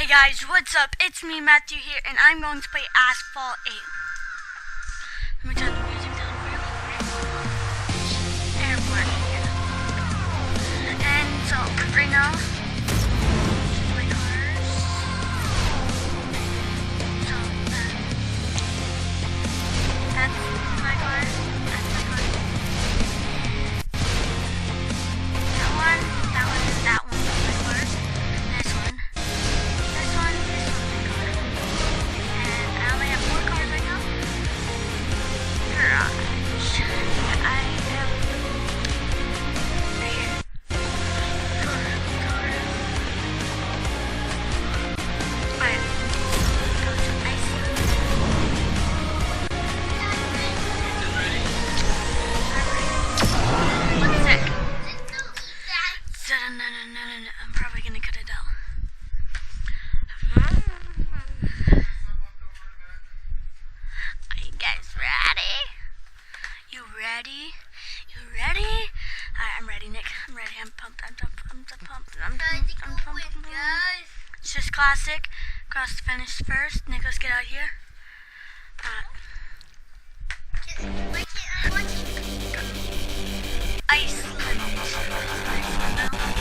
Hey guys, what's up? It's me, Matthew here, and I'm going to play Asphalt 8. Let me turn the music down for you. Airport here. And so, right now, this is my cars. So, that's my car. That's my car. That one, that one, that one is my car. This one. This one, this one's my car. And I only have 4 cars right now. Garage. I have right here. Alright. Go to ice. One sec. No. I'm probably gonna cut it out. Are you guys ready? You ready? You ready? Alright, I'm ready, Nick. I'm ready. I'm pumped. I'm pumped. It's just classic. Cross the finish first. Nick, let's get out here. Iceland. Iceland now.